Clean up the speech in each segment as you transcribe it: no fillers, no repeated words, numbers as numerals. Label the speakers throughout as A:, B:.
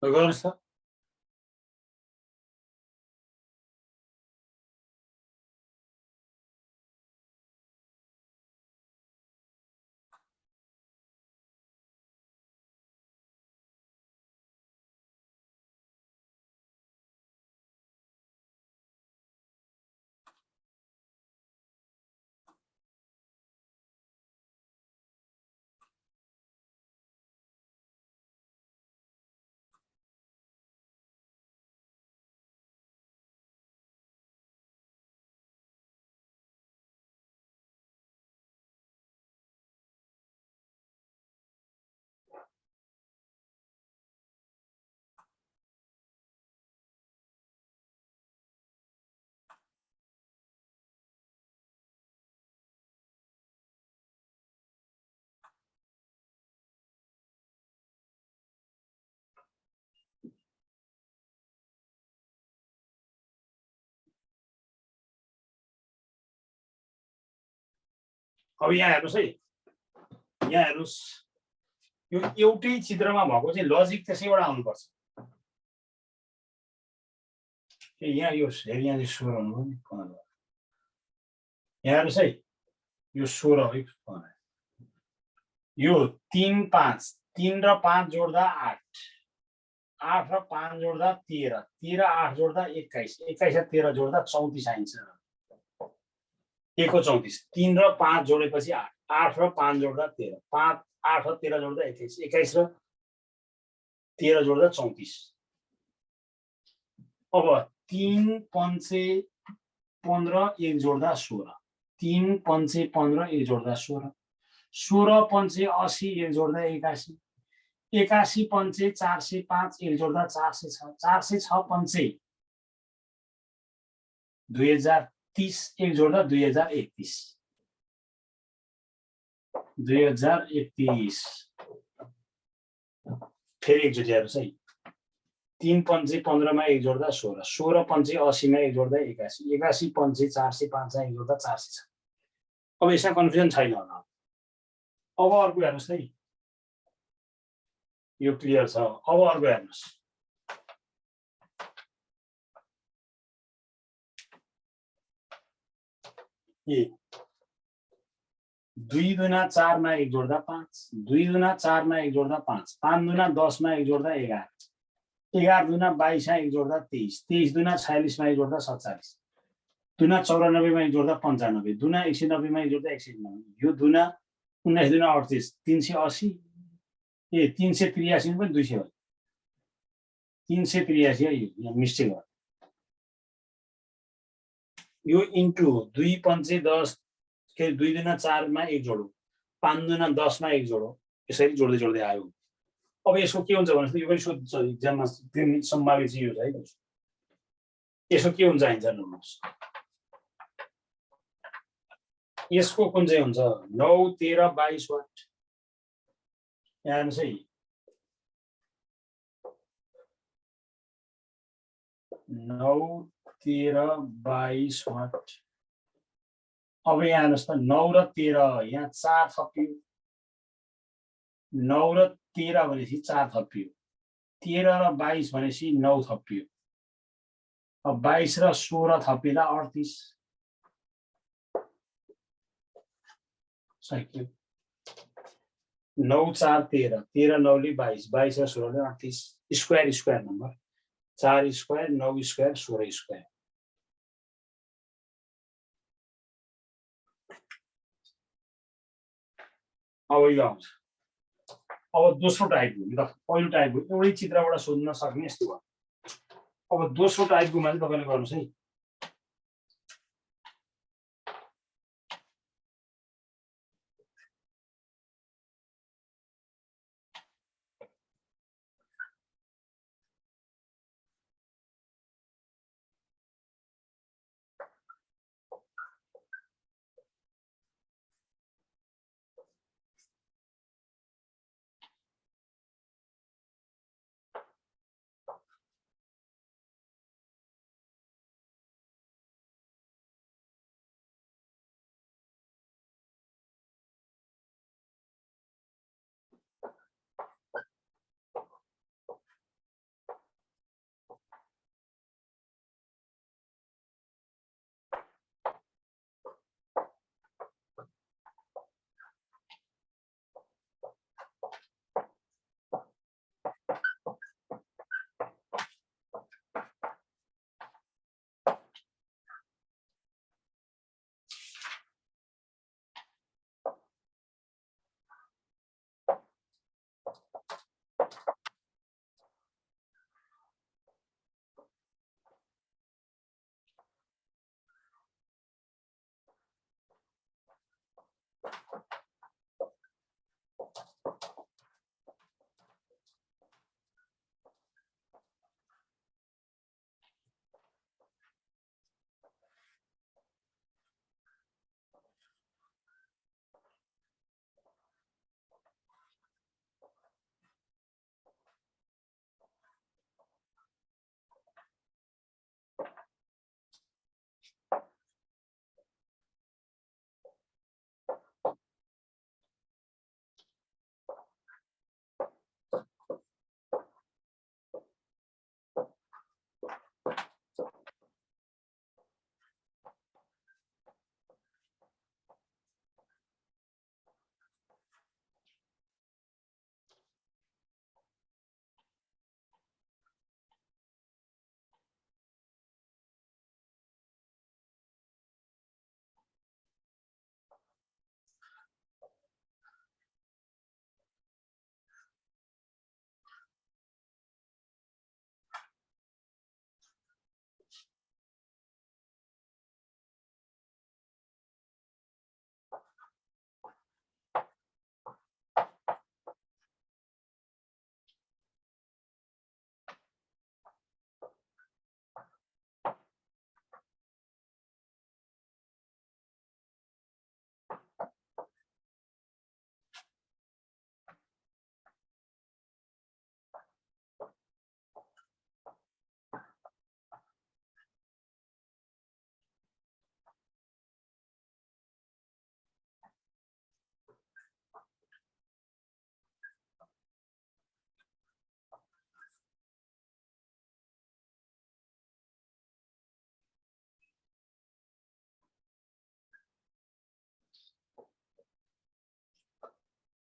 A: गर्नुहोस् त। अब यहाँ हेर्नुहोस् है, यहाँ हेर्नुहोस्, यो एउटै चित्रमा भएको चाहिँ लजिक त्यसैबाट आउनुपर्छ। यहाँ यो यहाँ 16 हुनुभयो नि, 15। यहाँ हेर्नुहोस् है, यो 16 है, यो 3 5 3 र 5 जोड्दा 8, 8 र 5 जोड्दा 13, 13 8 जोड्दा 21, 21 र 13 जोड्दा 34 आइन्छ। 1 को 34, 3 र 5 जोडेपछि 8, 8 र 5 जोड्दा 13, 5 8 र 13 जोड्दा 21, 21 र 13 जोड्दा 34। अब 3 5 15 1 जोड्दा 16, 3 5 15 1 जोड्दा 16, 16 5 80 1 जोड्दा 81, 81 5 405 1 जोड्दा 406, 406 5 2030 1 जोड्दा 2031, 2031। फेरि एकचोटि हेर्नुहोस् है, 3 5 15 मा 1 जोड्दा 16, 16 5 80 मा 1 जोड्दा 81, 81 5 405 मा 1 जोड्दा 406। अब यसमा कन्फ्युजन छैन होला। अब अर्को हेर्नुहोस् है, यो क्लियर छ। अब अर्को हेर्नुहोस्, ए 2 दुना 4 मा 1 जोड्दा 5, 2 दुना 4 मा 1 जोड्दा 5, 5 दुना 10 मा 1 जोड्दा 11, 11 दुना 22 मा 1 जोड्दा 23, 23 दुना 46 मा 1 जोड्दा 47, दुना 94 मा 1 जोड्दा 95, दुना 190 मा 1 जोड्दा 190, यो दुना 19 दुना 38, 380, 383 पनि 200 हो, 383 है, यो मिस्टेक हो। यो इन्टु 2 5 10 के 2 दुना 4 मा 1 जोडौँ, 5 दुना 10 मा 1 जोडौँ, यसरी जोड्दै जोड्दै आयो। अब यसको के हुन्छ भने यो पनि सोध्छ इक्जाममा, सम्भावित चाहिँ यो छ है। यसको के हुन्छ आइन्छ हेर्नुहोस्, यसको कुन चाहिँ हुन्छ 9 13 22 वाट। यहाँ हेर्नुहोस् है, 9 13 22 वाट। अब यहाँ हेर्नुहोस् त, 9 र 13 यहाँ 4 थपियो, 9 र 13 भनेपछि 4 थपियो, 13 र 22 भनेपछि 9 थपियो, अब 22 र 16 थपिँदा 38 सक्यो। 9 4 13, 13 9 ले 22, 22 र 16 ले 38, square square number, 4 square 9 square 16 square. अब यो आउँछ। अब दोस्रो टाइपको, पहिलो टाइपको एउटै चित्रबाट सोध्न सक्ने यस्तो भयो। अब दोस्रो टाइपकोमा चाहिँ तपाईँले गर्नुहोस् है,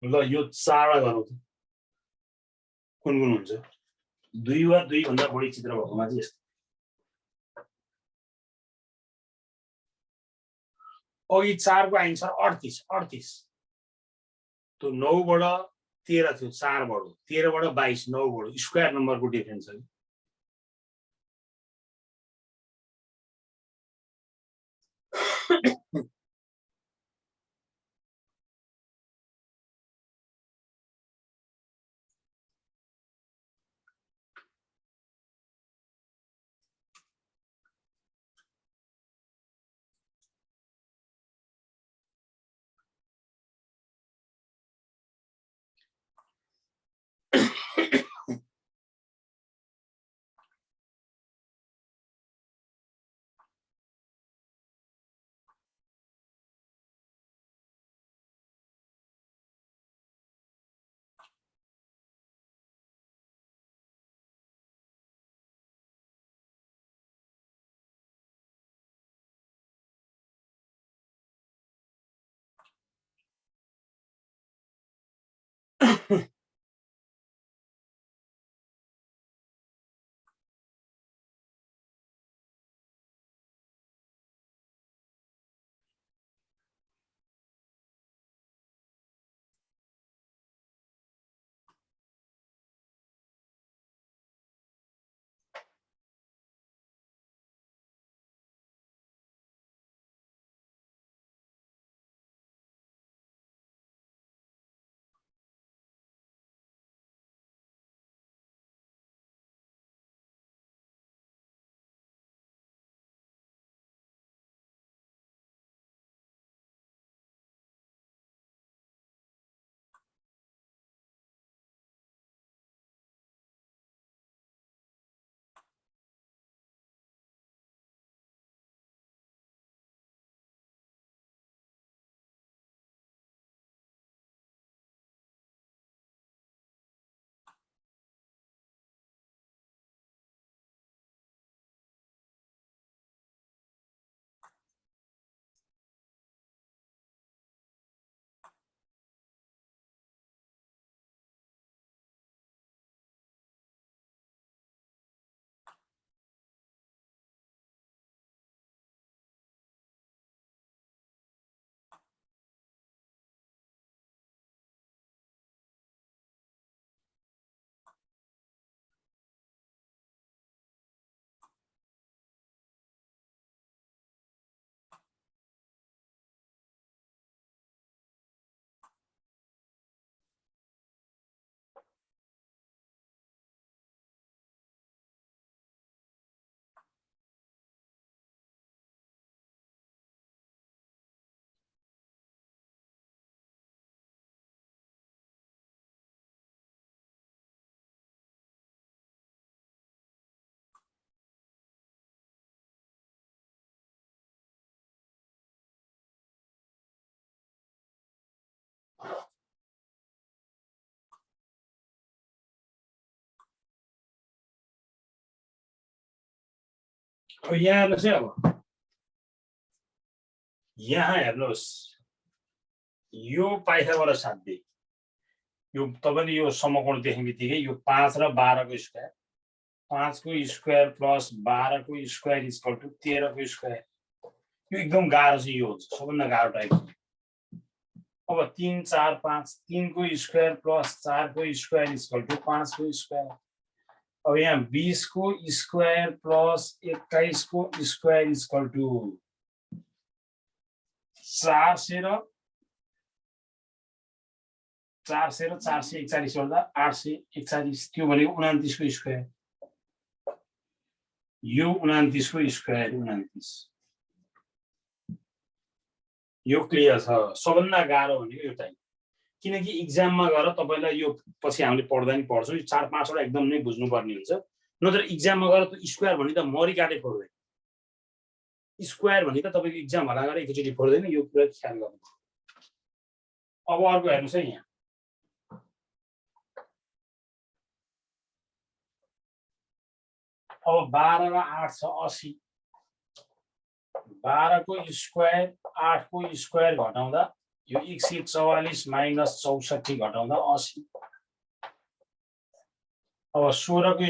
A: ल यो 4 वटा गरौँ त कुन कुन हुन्छ 2 वा 2 भन्दा बढी चित्र भएकोमा चाहिँ यस्तो अघि 4 को आन्सर 38 त्यो 9 बाट 13 थियो 4 बढो 13 बाट 22 9 बढो स्क्वायर नम्बरको डिफरेन्स हो अब यहाँ हेर्नुहोस् है अब यहाँ हेर्नुहोस् यो पाइथागोरस साध्य यो तपाईले यो समकोण देख्ने बित्तिकै यो 5 र 12 को स्क्वायर 5 को स्क्वायर प्लस 12 को स्क्वायर इक्वल टु 13 को स्क्वायर यो एकदम गाह्रो छ यो हुन्छ सबभन्दा गाह्रो टाइप अब 3 4 5 3 को स्क्वायर प्लस 4 को स्क्वायर इक्वल टु 5 को स्क्वायर अब यहाँ 20 को स्क्वायर प्लस 21 को स्क्वायर इक्वल टु 400 र 441 गर्दा 841 त्यो भनेको 29 को स्क्वायर यो 29 को स्क्वायर 29 यो क्लियर छ सबभन्दा गाह्रो भनेको यो टाइप किनकि एक्जाममा गएर तपाईलाई यो पछि हामीले पढ्दा नि पढ्छौँ यो 4-5 वटा एकदम नै बुझ्नु पर्ने हुन्छ नत्र एक्जाममा गएर त स्क्वायर भने त मरि काटे फोड्दैन स्क्वायर भने त तपाईको एक्जाम होला गरे एकचोटी फोड्दैन यो कुरा ख्याल गर्नु अब अर्को हेर्नुस् है यहाँ अब 12 र 8 छ 80 12 को स्क्वायर 8 को स्क्वायर घटाउँदा यो 144 माइनस 64 घटाउँदा 80। अब 16 को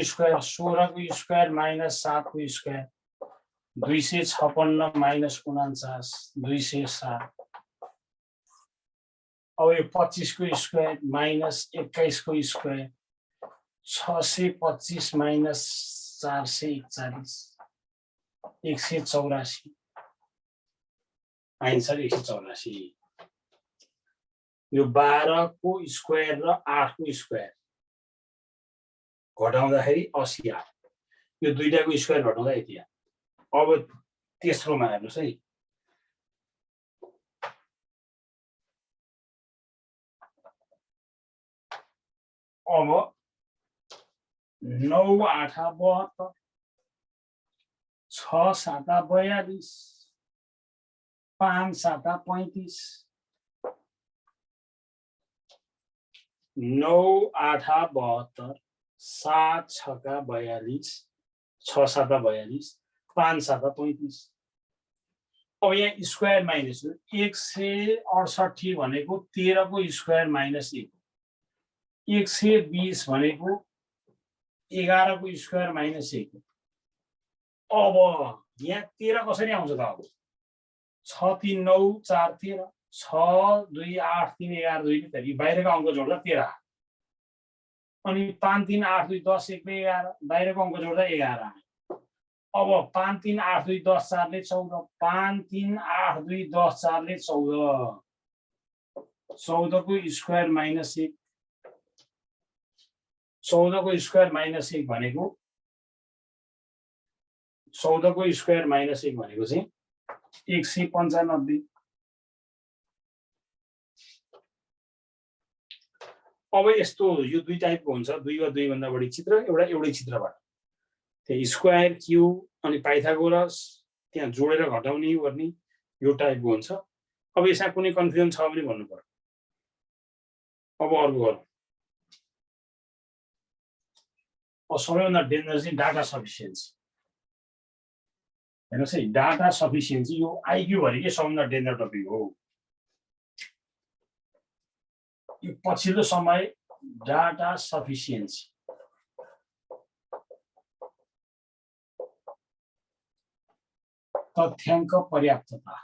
A: स्क्वायर माइनस 7 को स्क्वायर 256 माइनस 49 207। अब यो 25 को स्क्वायर माइनस 21 को स्क्वायर 625 माइनस 441 184। आन्सर 184। यो 12 को स्क्वायर र 8 को स्क्वायर घटाउँदाखेरि 80 आयो। यो दुईटाको स्क्वायर घटाउँदा यति आयो। अब तेस्रोमा हेर्नुस् है। अब 9 8 72 6 7 42 5 7 35 9 8 72 7 6 42 6 7 42 5 7 35। अब यहाँ स्क्वायर माइनस 168 भनेको 13 को स्क्वायर माइनस 1 120 भनेको 11 को स्क्वायर माइनस 1। अब यहाँ 13 कसरी आउँछ त? अब 6 3 9 4 13 6 2 8 3 11 2 फेरि बाहिरको अङ्क जोड्दा 13 अनि 5 3 8 2 10 1 11 बाहिरको अङ्क जोड्दा 11। अब 5 3 8 2 10 4 ले 14 5 3 8 2 10 4 ले 14 14 को स्क्वायर माइनस 1 14 को स्क्वायर माइनस 1 भनेको 14 को स्क्वायर माइनस 1 भनेको चाहिँ 195। अब यस्तो यो दुई टाइपको हुन्छ, दुई वा दुई भन्दा बढी चित्र एउटै चित्रबाट। त्यो स्क्वायर क्यूब अनि पाइथागोरस त्यहाँ जोडेर घटाउने गर्ने यो टाइपको हुन्छ। अब यसमा कुनै कन्फ्युजन छ भने भन्नु पर्यो। अब अर्को गरौँ। अब सबैभन्दा डेन्जर चाहिँ डाटा सफिसियन्सी। हेर्नुहोस् है, डाटा सफिसियन्सी यो आइक्यू भरिकै सबभन्दा डेन्जर टपिक हो। यो पछिल्लो समय डाटा सफिसियन्सी तथ्याङ्क पर्याप्तता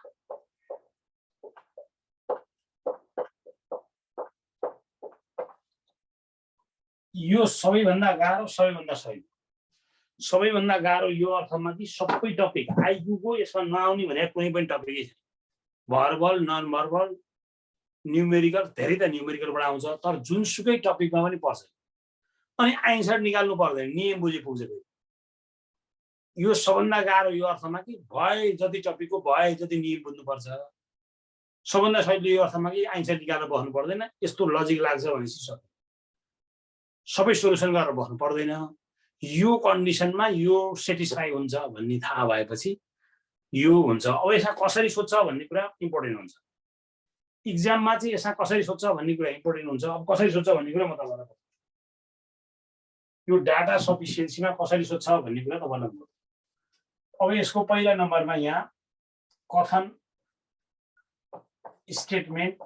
A: यो सबैभन्दा गाह्रो सबैभन्दा सही। सबैभन्दा गाह्रो यो अर्थमा कि सबै टपिक आइक्यूको यसमा नआउने भनेको कुनै पनि टपिकै छैन। भर्बल नन भर्बल न्युमेरिकल धेरै त न्युमेरिकलबाट आउँछ, तर जुनसुकै टपिकमा पनि पर्छ। अनि आन्सर निकाल्नु पर्दैन, नियम बुझे पुग्छ। यो सबभन्दा गाह्रो यो अर्थमा कि भए जति टपिकको भए जति नियम बुझ्नुपर्छ। सबभन्दा सजिलो यो अर्थमा कि आन्सर निकालेर बस्नु पर्दैन। यस्तो लजिक लाग्छ भनेपछि सबै सोल्युसन गरेर बस्नु पर्दैन। यो कन्डिसनमा यो सेटिस्फाई हुन्छ भन्ने थाहा भएपछि यो हुन्छ। अब यसमा कसरी सोध्छ भन्ने कुरा इम्पोर्टेन्ट हुन्छ। इक्जाममा चाहिँ यसमा कसरी सोध्छ भन्ने कुरा इम्पोर्टेन्ट हुन्छ। अब कसरी सोध्छ भन्ने कुरा म तपाईँलाई भन्छु। यो डाटा सफिसियन्सीमा कसरी सोध्छ भन्ने कुरा तपाईँलाई भन्छु। अब यसको पहिला नम्बरमा यहाँ कथन स्टेटमेन्ट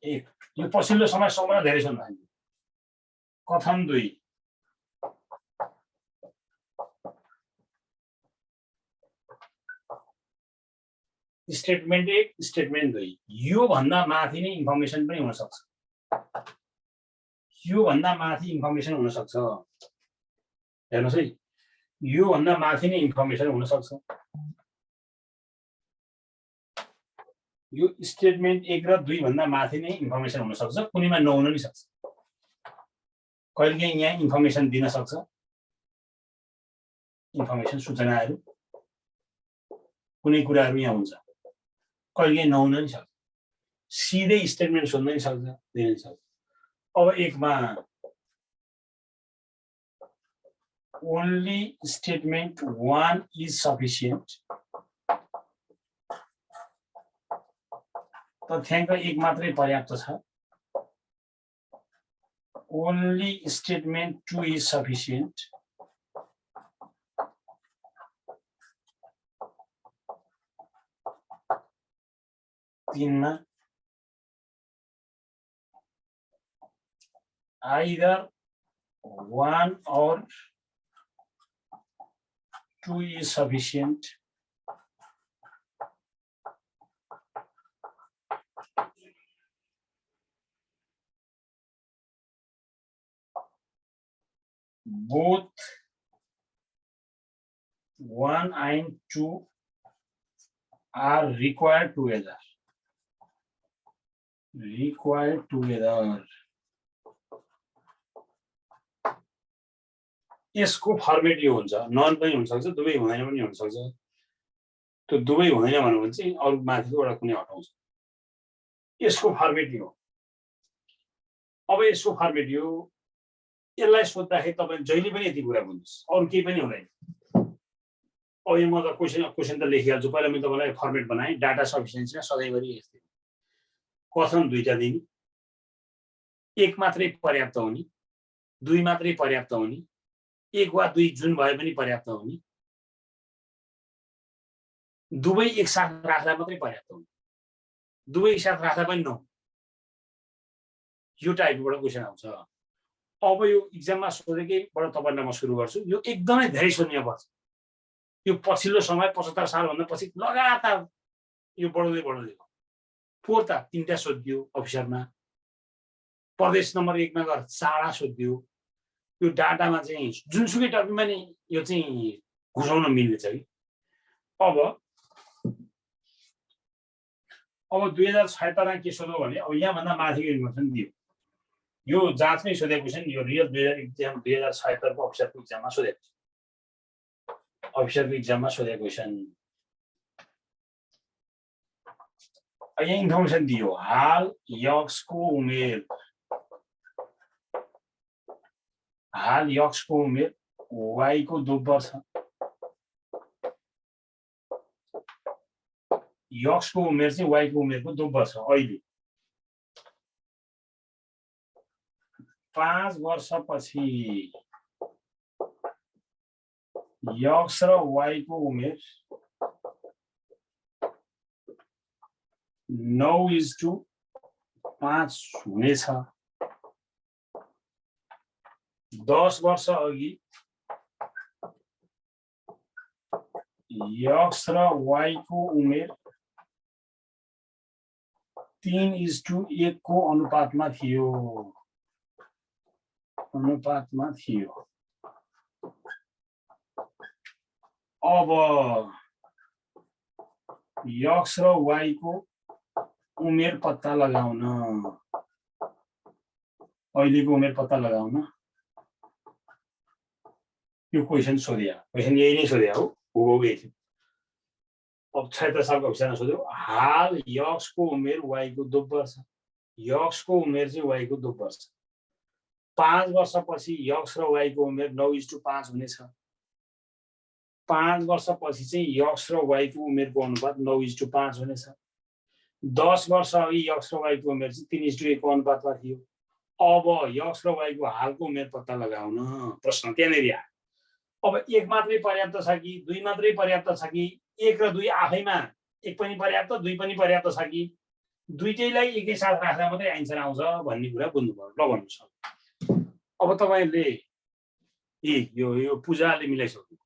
A: 1 यो पछिल्लो समय सबभन्दा धेरै छन्। कथन 2 स्टेटमेन्ट 1 स्टेटमेन्ट 2 यो भन्दा माथि नै इन्फर्मेसन पनि हुन सक्छ। यो भन्दा माथि इन्फर्मेसन हुन सक्छ। हेर्नुस् है, यो भन्दा माथि नै इन्फर्मेसन हुन सक्छ। यो स्टेटमेन्ट 1 र 2 भन्दा माथि नै इन्फर्मेसन हुन सक्छ। कुनैमा नहुन नि सक्छ। कहिलेकाहीँ यहाँ इन्फर्मेसन दिन सक्छ, इन्फर्मेसन सूचनाहरू कुनै कुराहरू यहाँ हुन्छ। कहिलेकाहीँ नहुन नि सक्छ। सिधै स्टेटमेन्ट सोध्न नि सक्छ, दिन नि सक्छ। अब 1 मा only statement 1 is sufficient। तथ्याङ्क 1 मात्रै पर्याप्त छ। only statement 2 is sufficient। 3 मा either 1 or 2 is sufficient. Both 1 and 2 are required together. Required together. यसको फर्मेट यो हुन्छ, नन पनि हुन सक्छ, दुवै हुँदैन पनि हुन सक्छ। त्यो दुवै हुँदैन भन्नु भने चाहिँ अरु माथिबाट कुनै हटाउँछ। यसको फर्मेट यो। अब यसको फर्मेट यो, यसलाई सोध्दाखेरि तपाईले जहिले पनि यति कुरा बुझ्नुस्, अरु केही पनि हुँदैन। अब यो म त क्वेशन त लेखिहाल्छु। पहिला मैले तपाईलाई फर्मेट बनाएँ। डाटा सफिसिएन्सीमा सधैँभरि यस्तै कथन दुईटा दिने, एक मात्रै पर्याप्त हुने, दुई मात्रै पर्याप्त हुने, एक वा दुई जुन भए पनि पर्याप्त हुने, दुवै एकसाथ राख्दा मात्रै पर्याप्त हुने, दुवै एकसाथ राख्दा पनि नहुने, यो टाइपबाट क्वेशन आउँछ। अब यो इक्जाममा सोधेकैबाट तपाईलाई म सुरु गर्छु। यो एकदमै धेरै सोध्न पर्छ। यो पछिल्लो समय 75 सालभन्दा पछि लगातार यो बढ्दै बढ्दै गयो। फोर त 3टा सोधियो अफिसरमा, प्रदेश नम्बर 1 मा गएर 4 सोधियो। यो डाटामा चाहिँ जुनसुकै टपिकमा नि यो चाहिँ घुसाउन मिल्छ कि। अब 2076 मा के सोध्यो भने अब यहाँ भन्दा माथिको इन्फर्मेसन दियो। यो जाँचमै सोधेको क्वेशन, यो रियल 2076 को अफिसरको इक्जाममा सोधेको छ। अफिसरको इक्जाममा सोधेको क्वेशन। यहाँ इन्फर्मेसन दियो, हाल यक्सको उमेर, हाल यक्सको उमेर वाई को दोब्बर छ। यक्सको उमेर चाहिँ वाई को उमेरको दोब्बर छ। अहिले 5 वर्षपछि यक्स र वाई को उमेर 9:5 हुनेछ। 10 वर्ष अघि यक्स र वाई को उमेर 3:1 को अनुपातमा थियो। अब यक्स र वाई को उमेर पत्ता लगाउन, अहिलेको उमेर पत्ता लगाउन यो क्वेशन सोध्या। क्वेशन यही नै सोध्या हो, यही थियो। अब 76 सालको अफिसरमा सोध्यो, हाल यक्सको उमेर वाई को दोब्बर छ। यक्सको उमेर चाहिँ वाई को दोब्बर छ। 5 वर्षपछि यक्स र वाई को उमेर 9:5 हुनेछ। 5 वर्षपछि चाहिँ यक्स र वाई को उमेरको अनुपात 9:5 हुनेछ। 10 वर्ष अघि यक्स र वाई को उमेर चाहिँ 3:1 को अनुपातमा थियो। अब यक्स र वाई को हालको उमेर पत्ता लगाउन प्रश्न त्यहाँनेरि आयो। अब एक मात्रै पर्याप्त छ कि दुई मात्रै पर्याप्त छ कि एक र दुई आफैमा एक पनि पर्याप्त दुई पनि पर्याप्त छ कि दुईटैलाई एकैसाथ राख्दा मात्रै आन्सर आउँछ भन्ने कुरा बुझ्नु पर्यो। ल भन्नुस्। अब तपाईले यो पूजाले मिलाइसक्नु।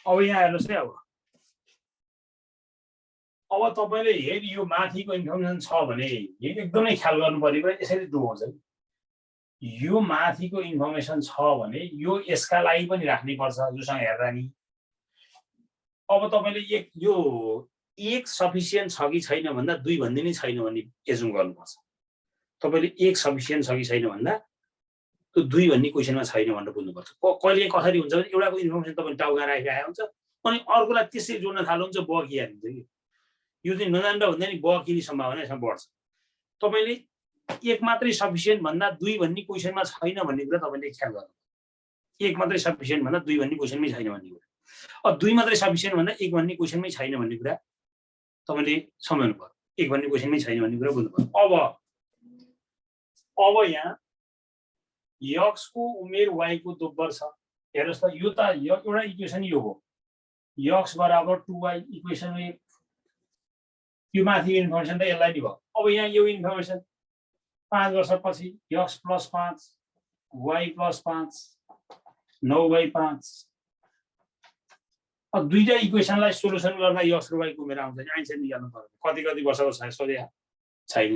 A: अब यहाँ हेर्नुहोस् है अब तपाईले यदि यो माथिको इन्फर्मेसन छ भने एकदमै ख्याल गर्नु पर्यो यसरी ड्रो हुन्छ यो माथिको इन्फर्मेसन छ भने यो यसका लागि पनि राख्नै पर्छ जोसँग हेर्दा नि अब तपाईले एक सफिसिएन्ट छ कि छैन भन्दा दुई भन्ने नै छैन भन्ने एजुम गर्नुपर्छ तपाईले एक सफिसिएन्ट छ कि छैन भन्दा त्यो दुई भन्ने क्वेशनमा छैन भनेर बुझ्नुपर्छ कहिले कसरी हुन्छ भने एउटाको इन्फर्मेसन तपाईले टाउका राखेर हुन्छ अनि अर्कोलाई त्यसै जोड्न थाल्नुहुन्छ बकी हालिन्छ कि यो चाहिँ नजान्दा भन्दा नि बकिने सम्भावना यसमा बढ्छ तपाईले एक मात्रै सफिसिएन्ट भन्दा दुई भन्ने क्वेशनमा छैन भन्ने कुरा तपाईले ख्याल गर्नु एक मात्रै सफिसिएन्ट भन्दा दुई भन्ने क्वेशनमै छैन भन्ने कुरा अब दुई मात्रै सफिसिएन्ट भन्दा एक भन्ने क्वेशनमै छैन भन्ने कुरा तपाईले सम्झनु पर्यो एक भन्ने क्वेशनमै छैन भन्ने कुरा बुझ्नु पर्यो अब यहाँ x को उमेर y को दोब्बर छ हेर्नुस् त यो त एउटा इक्वेसन यो हो x बराबर 2y इक्वेसन यो माथि इन्फर्मेसन त यसलाई नि भयो अब यहाँ यो इन्फर्मेसन 5 वर्षपछि x + 5 y + 5 9/5 अब दुईटा इक्वेसनलाई सोलुसन गर्दा x र y को उमेर आउँछ आन्सर निकाल्नु पर्यो कति वर्षको छ सोधे छैन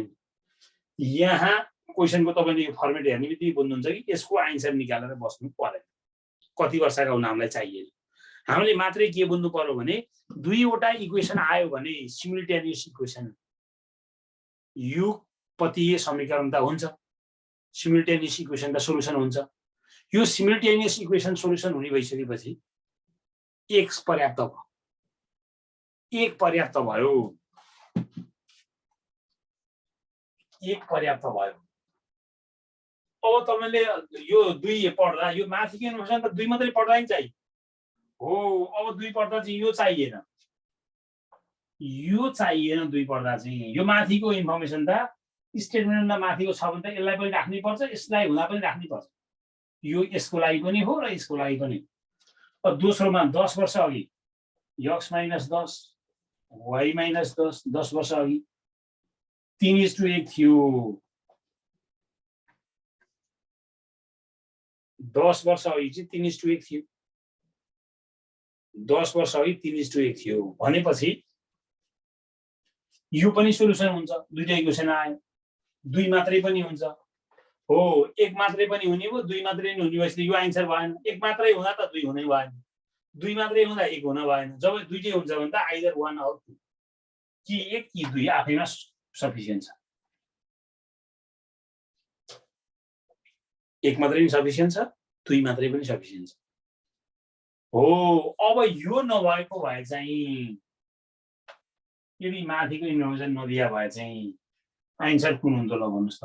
A: यहाँ क्वेशनको तपाईले यो फर्मेट हेर्ने बित्तिकै बुझ्नुहुन्छ कि यसको आन्सर निकालेर बस्नु पर्यो कति वर्षका हुन हामीलाई चाहिए हामीले मात्रै के बुझ्नु पर्यो भने दुईवटा इक्वेसन आयो भने सिमुल्टेनियस इक्वेसन युगपतीय समीकरण त हुन्छ सिमुल्टेनियस इक्वेसन त सोलुसन हुन्छ यो सिमुल्टेनियस इक्वेसन सोलुसन हुने भइसकेपछि एक पर्याप्त भयो अब तपाईले यो दुई पढ्दा यो माथिको इन्फर्मेसन त दुई मात्रै पढ्दा नि चाहियो हो अब दुई पढ्दा चाहिँ यो चाहिएन दुई पढ्दा चाहिँ यो माथिको इन्फर्मेसन त स्टेटमेन्टमा माथिको छ भने त यसलाई पनि राख्नै पर्छ यसलाई हुँदा पनि राख्नै पर्छ यो यसको लागि पनि हो र यसको लागि पनि अब दोस्रोमा 10 वर्ष अघि x - 10 y - 10 10 वर्ष अघि 3:1 थियो 10 वर्ष अघि चाहिँ 3:1 थियो 10 वर्ष अघि 3:1 थियो भनेपछि यो पनि सोलुसन हुन्छ दुईटा इक्वेसन आयो दुई मात्रै पनि हुन्छ हो एक मात्रै पनि हुने हो दुई मात्रै नि हुने भएपछि यो आन्सर भएन एक मात्रै हुँदा त दुई हुनै भएन दुई मात्रै हुँदा एक हुन भएन जब दुईटै हुन्छ भने त आइदर 1 अर 2 कि एक कि दुई आफैमा सफिसिएन्ट छ एक मात्रै पनि सफिसिएन्ट छ दुई मात्रै पनि सफिसिएन्ट छ हो अब यो नभएको भए चाहिँ यदि माथिको इन्फर्मेसन नदिया भए चाहिँ आन्सर कुन हुन्थ्यो ल भन्नुस् त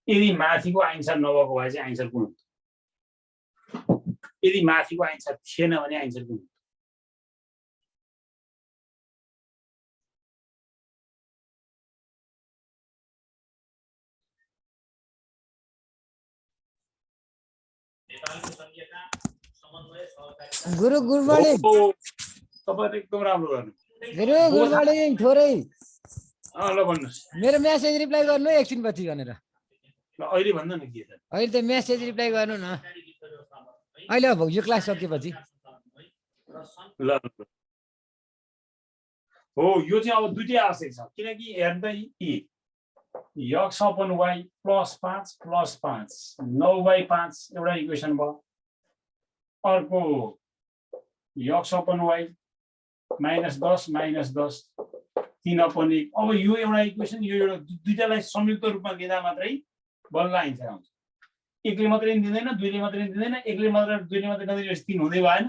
A: यदि माथिको आन्सर नभएको भए चाहिँ आन्सर कुन हुन्थ्यो यदि माथिको आन्सर थिएन भने आन्सर कुन हुन्थ्यो
B: गुरु गुड मर्निङ
A: तपाईले एकदम राम्रो गर्नु
B: गुरु गुड मर्निङ थोरै
A: ल भन्नुस्
B: मेरो मेसेज रिप्लाई गर्नु एकछिन पछि भनेर
A: ल अहिले भन्नु न के छ
B: अहिले त मेसेज रिप्लाई गर्नु न अहिले अब यो क्लास सकेपछि
A: ल हो यो चाहिँ अब दुईटै आवश्यक छ किनकि हेर्दै x अपन y +5 +5 9/5 एउटा इक्वेसन भयो अर्को x अपन y -10 -10 3/1 अब यो एउटा इक्वेसन यो एउटा दुईटालाई संयुक्त रूपमा लिँदा मात्रै बल्ल आन्सर आउँछ एकले मात्रै दिँदैन दुईले मात्रै दिँदैन एकले मात्र दुईले मात्रै नदिएपछि 3 हुँदै भएन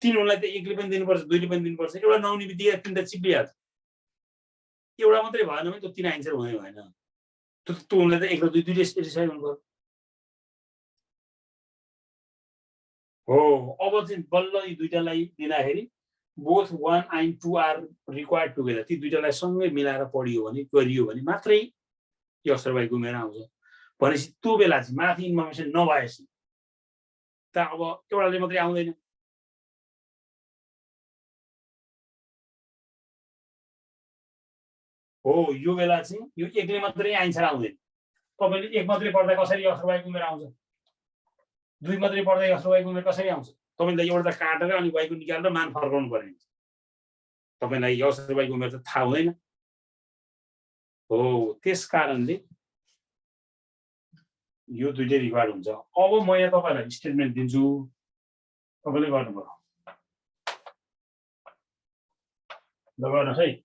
A: 3 हुनलाई त एकले पनि दिनुपर्छ दुईले पनि दिनुपर्छ एउटा नहुने बित्तिकै तीनटा चिप्लिहाल्छ एउटा मात्रै भएन भने त्यो 3 आन्सर हुँदै भएन त्यो हुनलाई त एक र दुई दुईले स्पेसिफाई हुनु पर्यो हो अब चाहिँ बल्ल यी दुईटालाई दिँदाखेरि both 1 and 2 are required together ती दुईटालाई सँगै मिलाएर पढियो भने गरियो भने मात्रै यो अक्षर भएको उमेर आउँछ भनेपछि त्यो बेला चाहिँ माथि इन्फर्मेसन नभएपछि त अब एउटाले मात्रै आउँदैन हो यो बेला चाहिँ यो एकले मात्रै आन्सर आउँदैन तपाईले एक मात्रै पढ्दा कसरी अक्षर भएको उमेर आउँछ दुई मात्रै पढ्दा अक्षर भएको उमेर कसरी आउँछ तपाईले एउटा काटेर अनि वाइको निकालेर मान फर्काउनु पर्ने हुन्छ। तपाईलाई यसरी वाइको उमेर त थाहा हुँदैन हो, त्यस कारणले यो दुईटै रिक्वायर्ड हुन्छ। अब म यहाँ तपाईलाई स्टेटमेन्ट दिन्छु, तपाईले गर्नु पर्यो। ल गर्नुहोस् है।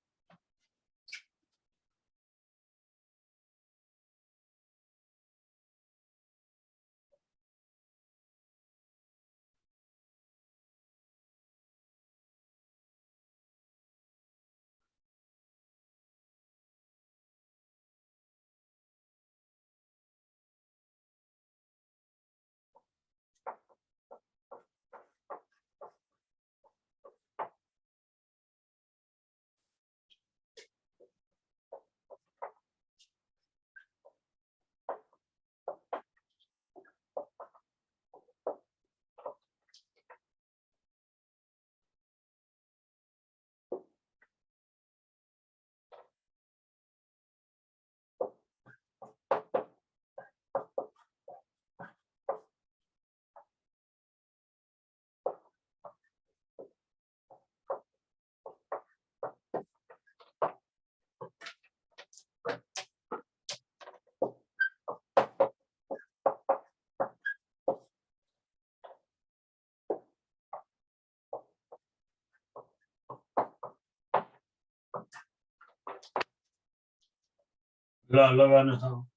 A: ल गर्नुहोस् अब।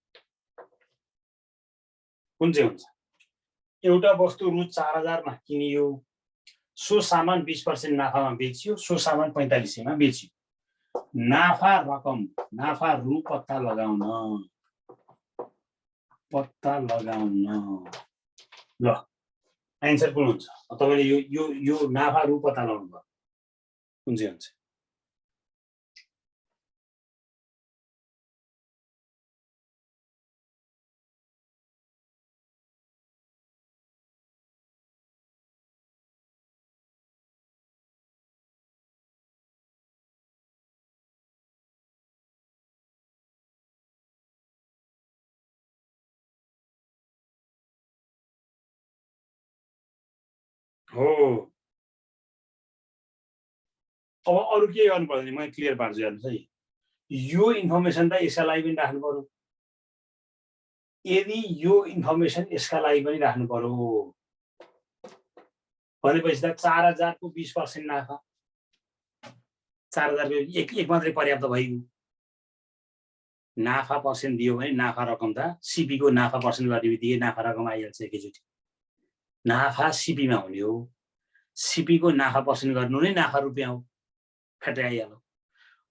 A: कुन चाहिँ हुन्छ? एउटा वस्तु रु 4000 मा किनियो, सो सामान 20% नाफामा बेचियो, सो सामान 4500 मा बेचियो। नाफा रकम, नाफा रु पत्ता लगाउन ल एन्सर कुन हुन्छ? तपाईले यो यो यो नाफा रु पत्ता लगाउनु पर्यो, कुन चाहिँ हुन्छ? हो, अब अरु के गर्नु पर्दैन, म क्लियर पार्छु हेर्नुस् है। यो इन्फर्मेसन त यसका लागि पनि राख्नु पर्यो। यदि यो इन्फर्मेसन यसका लागि पनि राख्नु पर्यो भनेपछि त 4000 को 20% नाफा, 4000 को एक मात्रै पर्याप्त भइगयो। नाफा पर्सेन्ट दियो भने नाफा रकम त सिपी को नाफा पर्सेन्ट गर्ने बित्तिकै नाफा रकम आइहाल्छ एकैचोटि। नाफा सिपी मा हुने हो, सिपी को नाफा पर्सेन्ट गर्नु नै नाफा रुपियाँ हो, फ्याट्टै आइहाल्यो।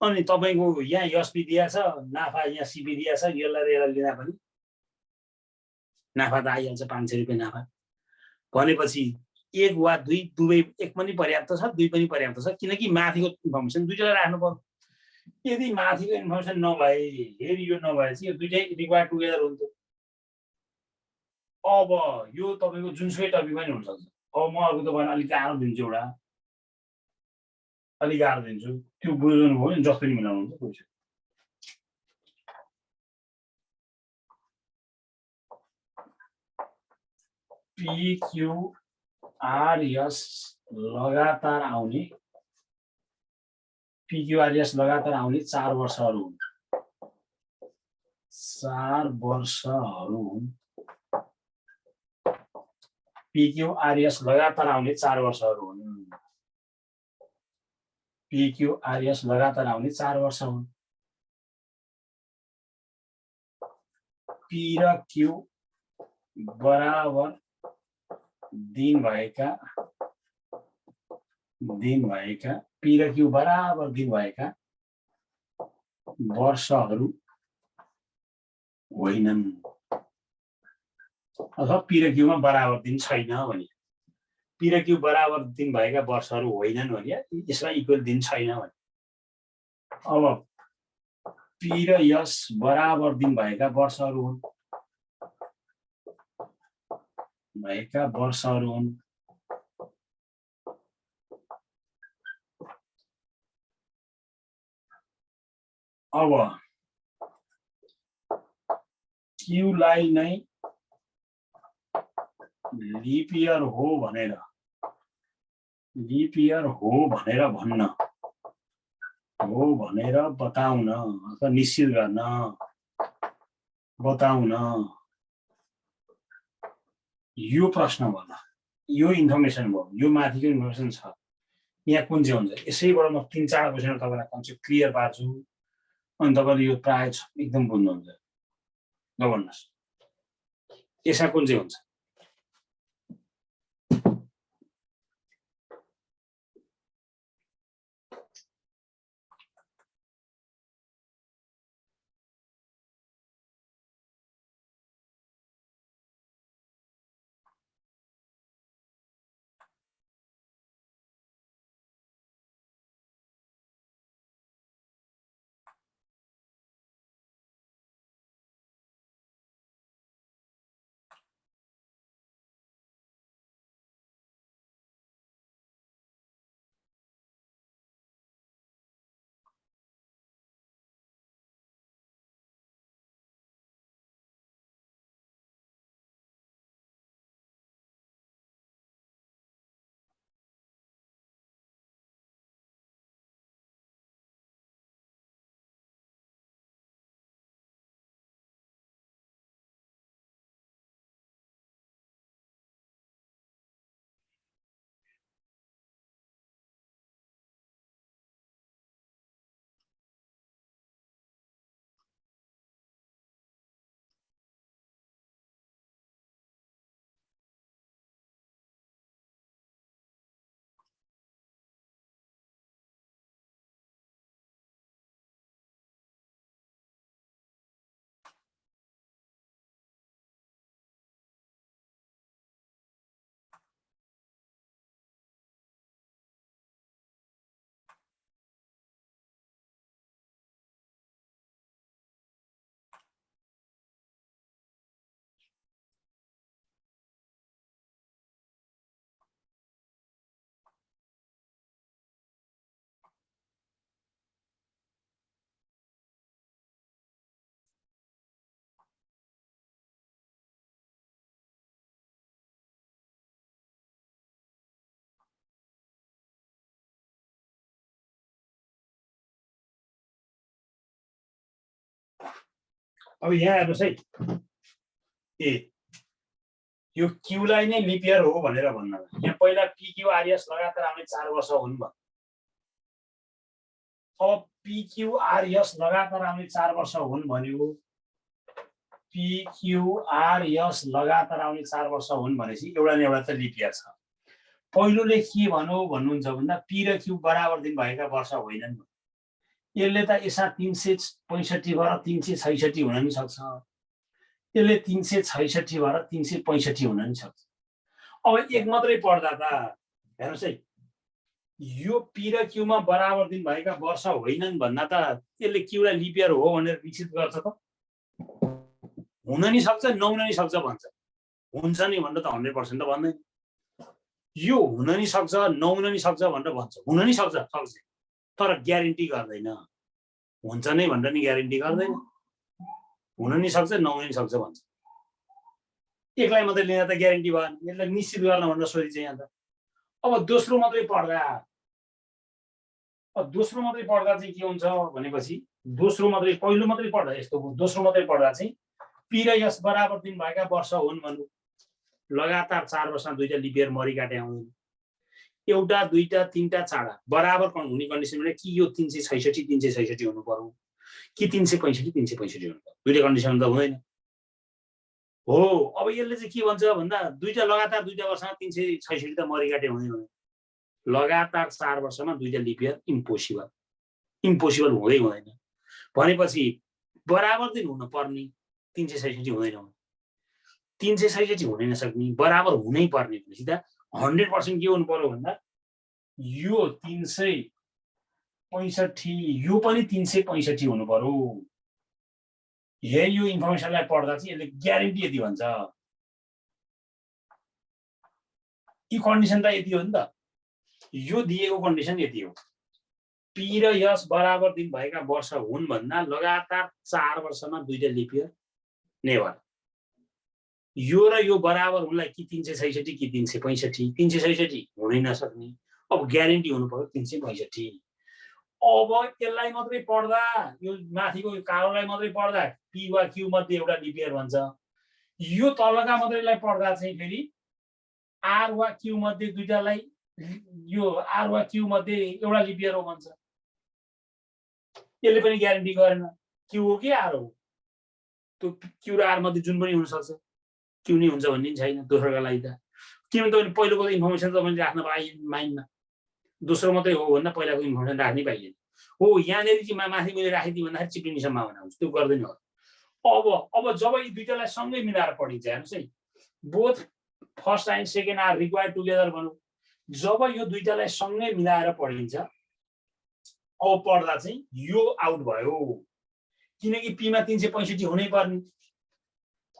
A: अनि तपाईको यहाँ एसपी दिया छ, नाफा यहाँ सिपी दिया छ, यसलाई लिँदा पनि नाफा त आइहाल्छ 500 रुपियाँ नाफा। भनेपछि एक वा दुई, दुवै, एक पनि पर्याप्त छ, दुई पनि पर्याप्त छ, किनकि माथिको इन्फर्मेसन दुईटैलाई राख्नु पर्यो। यदि माथिको इन्फर्मेसन नभए, फेरि यो नभए चाहिँ यो दुईटै रिक्वायर्ड टुगेदर हुन्थ्यो। अब यो तपाईको जुनसुकै टपिक पनि हुन सक्छ। अब म अरु तपाईलाई अलिक गाह्रो दिन्छु, एउटा अलिक गाह्रो दिन्छु, त्यो बुझ्नु भयो नि, जस्तो नि मिलाउनु हुन्छ बुझ्यो। PQRS लगातार आउने, PQRS लगातार आउने 4 वर्षहरू हुन्। 4 वर्षहरू हुन्। PQRS लगातार आउने 4 वर्षहरू हुन्। PQRS लगातार आउने 4 वर्ष हुन्। P र Q बराबर दिन भएका P र Q बराबर दिन भएका वर्षहरू होइनन्, अथवा P र Q मा बराबर दिन छैन भने, P र Q बराबर दिन भएका वर्षहरू होइनन् भने यसमा इक्वल दिन छैन भने। अब P र S बराबर दिन भएका वर्षहरू हुन्, अब Q लाई नै लिप इयर हो भनेर लिप इयर हो भनेर भन्न, हो भनेर बताउन अथवा निश्चित गर्न, बताउन, यो प्रश्न भयो, यो इन्फर्मेसन भयो, यो माथिको इन्फर्मेसन छ, यहाँ कुन चाहिँ हुन्छ। यसैबाट म 3-4 क्वेसन तपाईँलाई कन्सेप्ट क्लियर पार्छु अनि तपाईँले यो प्राय एकदम बुझ्नुहुन्छ। ल भन्नुहोस् यसमा कुन चाहिँ हुन्छ। अब यहाँ हेर्नुहोस् है, यो क्यूलाई नै लिप इयर हो भनेर भन्न, यहाँ पहिला PQ RS लगातार आउने 4 वर्ष हुन् भयो। अब PQ RS लगातार आउने 4 वर्ष हुन् भन्यो, PQ RS लगातार आउने 4 वर्ष हुन् भनेपछि एउटा न एउटा त लिप इयर छ। पहिलोले के भन्नुहुन्छ भन्दा P र Q बराबर दिन भएका वर्ष होइनन्। यसले त यसमा 365 भएर 366 हुन नि सक्छ, यसले 366 भएर 365 हुन नि सक्छ। अब एक मात्रै पढ्दा त हेर्नुहोस् है, यो P र Q मा बराबर दिन भएका वर्ष होइनन् भन्दा त यसले Q लाई लिप इयर हो भनेर विकसित गर्छ त, हुन नि सक्छ नहुन नि सक्छ भन्छ। हुन्छ नि भनेर त 100% त भन्दैन, यो हुन नि सक्छ नहुन नि सक्छ भनेर भन्छ, हुन नि सक्छ सक्छ तर ग्यारेन्टी गर्दैन, हुन्छ नै भनेर नि ग्यारेन्टी गर्दैन, हुन नि सक्छ नहुन नि सक्छ भन्छ। एकलाई मात्रै लिँदा त ग्यारेन्टी भएन, यसलाई निश्चित गर्न भनेर सोधिन्छ यहाँ त। अब दोस्रो मात्रै पढ्दा चाहिँ के हुन्छ भनेपछि, दोस्रो मात्रै, पहिलो मात्रै पढ्दा यस्तो हो, दोस्रो मात्रै पढ्दा चाहिँ P र S बराबर दिन भएका वर्ष हुन् भन्नु, लगातार 4 वर्षमा दुईटा लिप इयर मरि काटे आउँदैन, एउटा दुईटा तीनटा चारवटा बराबर हुने कन्डिसन भने कि यो 366 366 हुनु पर्यो कि 365 365 हुनु पर्यो, दुईटा कन्डिसन त हुँदैन हो। अब यसले चाहिँ के भन्छ भन्दा दुईटा लगातार दुईटा वर्षमा 366 त मरिकाटे हुँदैन, लगातार 4 वर्षमा दुईटा लिप इयर इम्पोसिबल, इम्पोसिबल हुँदैन भनेपछि बराबर दिन हुन पर्ने 366 हुँदैन, 366 हुनै नसक्ने बराबर हुनै पर्ने भनेपछि त 100% के हुनु पर्यो भन्दा यो 365 यो पनि 365 हुनु पर्यो। यो इन्फर्मेसनलाई पढ्दा चाहिँ यसले ग्यारेन्टी यति भन्छ, यी कन्डिसन त यति हो नि त, यो दिएको कन्डिसन यति हो, P र S बराबर दिन भएका वर्ष हुन् भन्दा लगातार 4 वर्षमा दुईटा लिप इयर नेभर, यो र यो बराबर हुनलाई कि 366 कि 365, 366 हुनै नसक्ने। अब ग्यारेन्टी हुनु पर्यो 365। अब यसलाई मात्रै पढ्दा यो माथिको कालोलाई मात्रै पढ्दा पी वा क्यू मध्ये एउटा लिप इयर भन्छ। यो तलका मात्रैलाई पढ्दा चाहिँ फेरि आर वा क्यू मध्ये दुईटालाई यो आर वा क्यू मध्ये एउटा लिप इयर हो भन्छ। यसले पनि ग्यारेन्टी गरेन क्यू हो कि आर हो। त्यो क्यू र आर मध्ये जुन पनि हुन सक्छ, क्यू नै हुन्छ भन्ने छैन दोस्रोका लागि त। किनभने तपाईँले पहिलोको इन्फर्मेसन तपाईँले राख्न पाइन्न, दोस्रो मात्रै हो भन्दा पहिलाको इन्फर्मेसन राख्नै पाइँदैन। हो यहाँनिर चाहिँ माथि मैले राखिदिएँ भन्दाखेरि चिप्लिने सम्भावना हुन्छ, त्यो गर्दैन हो। अब जब यी दुईटालाई सँगै मिलाएर पढिन्छ, हेर्नुहोस् है, both first and second are required together भनौँ। जब यो दुईटालाई सँगै मिलाएर पढिन्छ, अब पढ्दा चाहिँ यो आउट भयो, किनकि पीमा 365 हुनै पर्ने।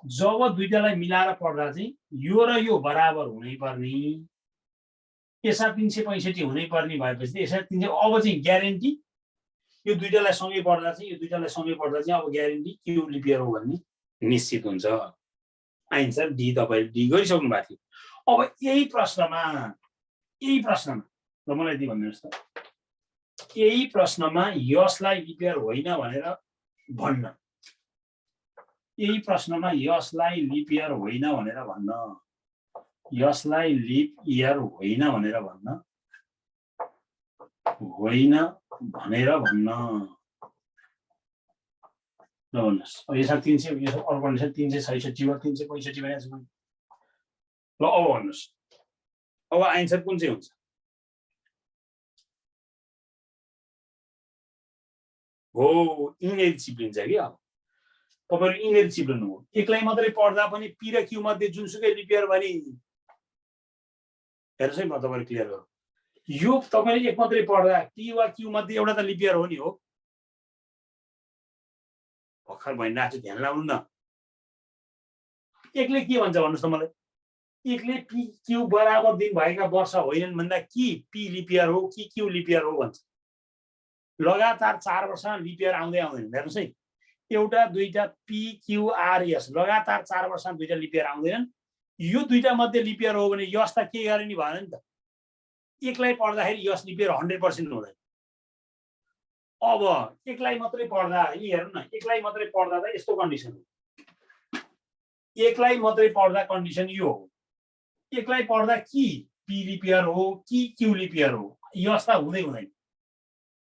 A: जब दुईटालाई मिलाएर पढ्दा चाहिँ यो र यो बराबर हुनै पर्ने, यसमा 365 हुनै पर्ने भएपछि यसमा 300। अब चाहिँ ग्यारेन्टी यो दुईटालाई सँगै पढ्दा चाहिँ अब ग्यारेन्टी क्यू लिप इयर हो भन्ने निश्चित हुन्छ। आन्सर डी तपाईले डी गरिसक्नु भएको थियो। अब यही प्रश्नमा ल मलाई दी भन्नुहोस् त, यही प्रश्नमा यसलाई लिप इयर होइन भनेर भन्न, यही प्रश्नमा यसलाई लिप इयर होइन भनेर भन्न, यसलाई लिप इयर होइन भनेर भन्न, होइन भनेर भन्न। ल भन्नुहोस्, अब यसमा 300, यो अर्को कन्डिसन 366 वा 365 भनेको छ। ल अब भन्नुहोस्, अब आन्सर कुन चाहिँ हुन्छ? हो इनेरी चिप्लिन्छ कि। अब तपाईहरु इनेरी चिप्लिनु हो, एकलाई मात्रै पढ्दा पनि पी र क्यू मध्ये जुनसुकै लिप इयर भने हेर्नुस् है, म तपाईहरु क्लियर गरौँ। यो तपाईले एक मात्रै पढ्दा पी वा क्यू मध्ये एउटा त लिप इयर हो नि हो। भर्खर भनिरहेको छु, ध्यान लाउनु न। एकले के भन्छ भन्नुस् त मलाई? एकले पी क्यू बराबर दिन भएका वर्ष होइनन् भन्दा कि पी लिप इयर हो कि क्यू लिप इयर हो भन्छ। लगातार 4 वर्षमा लिप इयर आउँदै आउँदैन। हेर्नुस् है, एउटा दुईटा पी क्यू आर एस लगातार 4 वर्षमा दुईटा लिप इयर आउँदैनन्। यो दुईटा मध्ये लिप इयर हो भने यस त के गरे नि भएन नि त। एकलाई पढ्दाखेरि यस लिप इयर 100% हुँदैन। अब एकलाई मात्रै पढ्दा यी हेर्नु न, एकलाई मात्रै पढ्दा त यस्तो कन्डिसन हो। एकलाई मात्रै पढ्दा कन्डिसन यो हो, एकलाई पढ्दा कि पी लिप इयर हो कि क्यू लिप इयर हो, यस त हुँदै हुँदैन।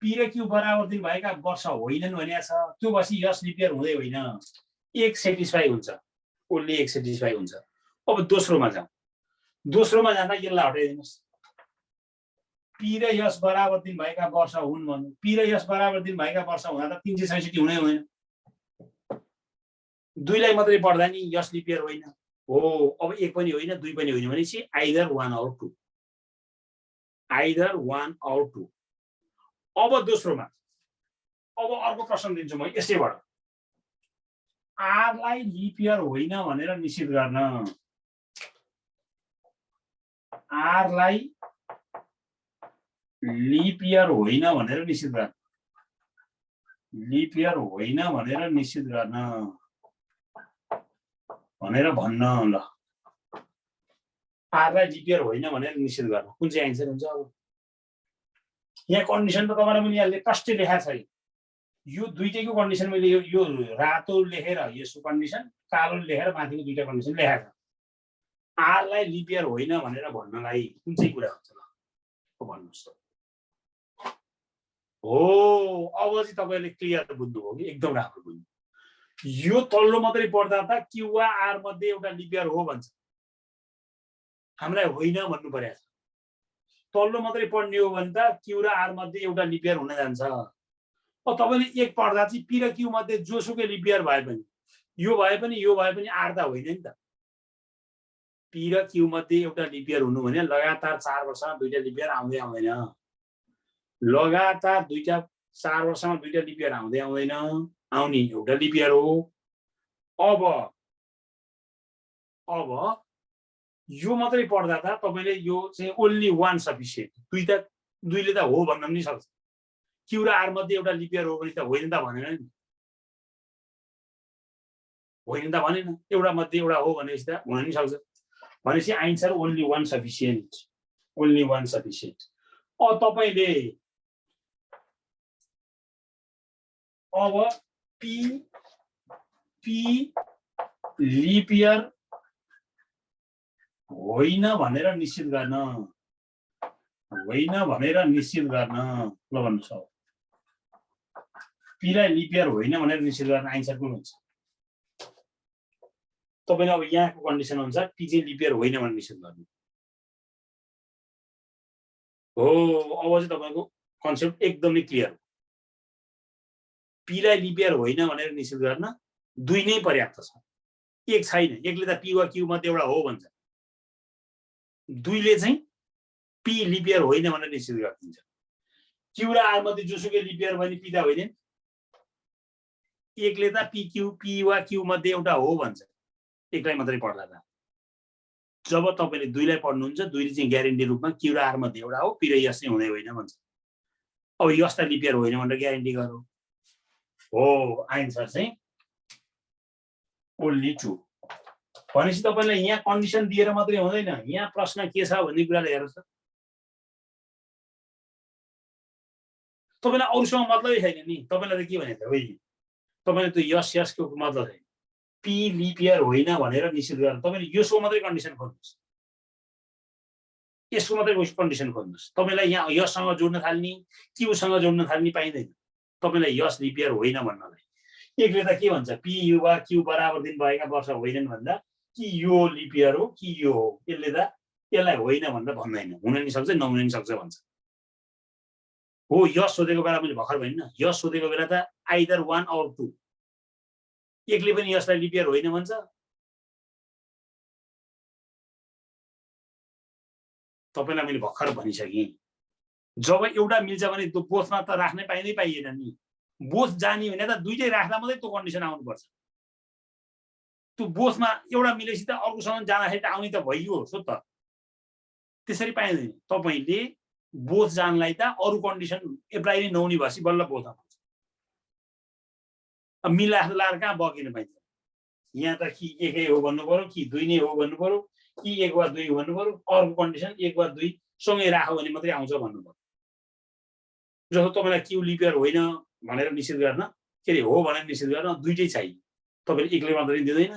A: पी र क्यू बराबर दिन भएका वर्ष होइनन् भनेको छ, त्यो भएपछि यस लिप इयर हुँदै होइन। एक सेटिस्फाई हुन्छ, ओन्ली एक सेटिस्फाई हुन्छ। अब दोस्रोमा जाउँ, दोस्रोमा जाँदा यसलाई हटाइदिनुहोस्। पी र यस बराबर दिन भएका वर्ष हुन् भन्नु, पी र यस बराबर दिन भएका वर्ष हुँदा त 366 हुनै हुँदैन। दुईलाई मात्रै पढ्दा नि यस लिप इयर होइन हो। अब एक पनि होइन दुई पनि होइन भनेपछि आइदर वान और टू, आइदर वान और टू। अब दोस्रोमा, अब अर्को प्रश्न दिन्छु म यसैबाट। आरलाई लिप इयर होइन भनेर निश्चित गर्न, आरलाई लिप इयर होइन भनेर निश्चित गर्न, लिप इयर होइन भनेर निश्चित गर्न भनेर भन्न। ल आरलाई लिप इयर होइन भनेर निश्चित गर्न कुन चाहिँ आन्सर हुन्छ? अब यहाँ कन्डिसन त तपाईलाई मैले यहाँ प्रष्ट लेखा छ। यो दुईटैको कन्डिसन मैले यो रातो लेखेर यसको कन्डिसन, कालो लेखेर माथिको दुईटा कन्डिसन लेखेको छ। आरलाई लिप इयर होइन भनेर भन्नलाई कुन चाहिँ कुरा हुन्छ? ल भन्नुहोस् त। हो अब चाहिँ तपाईले क्लियर बुझ्नुभयो कि? एकदम राम्रो बुझ्नु। यो तल्लो मात्रै पढ्दा त क्यू वा आर मध्ये एउटा लिप इयर हो भन्छ, हामीलाई होइन भन्नु पर्यो। तल्लो मात्रै पढ्ने हो भने त क्यू र आर मध्ये एउटा लिप इयर हुन जान्छ। अब तपाईले एक पढ्दा चाहिँ पी र क्यू मध्ये जोसुकै लिप इयर भए पनि यो भए पनि आर त होइन नि त। पी र क्यू मध्ये एउटा लिप इयर हुनु भने लगातार 4 वर्षमा दुईटा लिप इयर आउँदै आउँदैन। लगातार 4 वर्षमा दुईटा लिप इयर आउँदै आउँदैन, आउने एउटा लिप इयर हो। अब यो मात्रै पढ्दा त तपाईले यो चाहिँ ओन्ली वान सफिसिएन्ट, दुईले त हो भन्न पनि सक्छ। क्यू र आर मध्ये एउटा लिप इयर हो भने त होइन त भनेन नि, होइन त भनेन। एउटा मध्ये एउटा हो भनेपछि त हुन नि सक्छ। भनेपछि answer only one sufficient, only one sufficient. तपाईले अब पी लिप इयर होइन भनेर निश्चित गर्न ल भन्नुहोस् अब पीलाई लिप इयर होइन भनेर निश्चित गर्न आन्सर कुन हुन्छ तपाईले अब यहाँको कन्डिसन अनुसार पी चाहिँ लिप इयर होइन भनेर निश्चित गर्नु हो अब चाहिँ तपाईको कन्सेप्ट एकदमै क्लियर हो पीलाई लिप इयर होइन भनेर निश्चित गर्न दुई नै पर्याप्त छ एक छैन एकले त पी वा क्यू मध्ये एउटा हो भन्छ दुईले चाहिँ पी लिप इयर होइन भनेर निश्चित गरिदिन्छ क्यू र आर मध्ये जोसुकै लिप इयर भने पी त होइन एकले त पी वा क्यू मध्ये एउटा हो भन्छ एकलाई मात्रै पढ्दा त जब तपाईले दुईलाई पढ्नुहुन्छ दुईले चाहिँ ग्यारेन्टी रूपमा क्यू र आर मध्ये एउटा हो पी र यस चाहिँ हुँदै होइन भन्छ अब यस त लिप इयर होइन भनेर ग्यारेन्टी गरौ हो आन्सर चाहिँ ओन्ली ट्रु भनेपछि तपाईलाई यहाँ कन्डिसन दिएर मात्रै हुँदैन यहाँ प्रश्न के छ भन्ने कुराले हेर्नुहोस् त तपाईलाई अरूसँग मतलबै छैन नि तपाईलाई त के भने त तपाईले त यस को मतलब छैन पी लिप इयर होइन भनेर निश्चित गर्न तपाईले यसको मात्रै कन्डिसन खोज्नुहोस् यसको मात्रै कन्डिसन खोज्नुहोस् तपाईलाई यहाँ यससँग जोड्न थाल्ने क्यूसँग जोड्न थाल्ने पाइँदैन तपाईलाई यस लिप इयर होइन भन्नलाई एकले त के भन्छ पी यु वा क्यू बराबर दिन भएका वर्ष होइनन् भन्दा कि यो लिप इयर हो कि यो हो यसले त यसलाई होइन भनेर भन्दैन हुन नि सक्छ नहुन नि सक्छ भन्छ हो यस सोधेको बेला मैले भर्खर भनिन यस सोधेको बेला त आइदर 1 और 2 एकले पनि यसलाई लिप इयर होइन भन्छ तपाईलाई मैले भर्खर भनिसकेँ जब एउटा मिल्छ भने त्यो बोथमा त राख्नै पाइएन नि बोथ जाने भने त दुईटै राख्दा मात्रै त्यो कन्डिसन आउनुपर्छ त्यो बोथमा एउटा मिलेपछि त अर्कोसँग जाँदाखेरि त आउने त भइयो सो त त्यसरी पाइँदैन तपाईले बोथ जानलाई त अरू कन्डिसन एप्लाई नै नहुने भएपछि बल्ल बोथ आउँछ अब मिला लाएर कहाँ बगिन पाइन्छ यहाँ त कि एकै हो भन्नु पर्यो कि दुई नै हो भन्नु पर्यो कि एक वा दुई भन्नु पर्यो अर्को कन्डिसन एक वा दुई सँगै राख्यो भने मात्रै आउँछ भन्नु पर्यो जस्तो तपाईलाई क्यू लिप इयर होइन भनेर निश्चित गर्न के अरे हो भनेर निश्चित गर्न दुईटै चाहियो तपाईले एकले मात्रै दिँदैन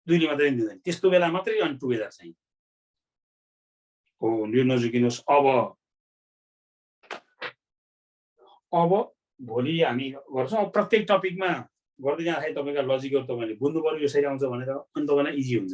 A: दुईले मात्रै दिँदैन त्यस्तो बेला मात्रै अन टुगेदर चाहियो हो यो नजुकिनुहोस् अब भोलि हामी गर्छौँ प्रत्येक टपिकमा गर्दै जाँदाखेरि तपाईका लजिकहरू तपाईले बुझ्नु पर्यो यो सही आउँछ भनेर अनि तपाईलाई इजी हुन्छ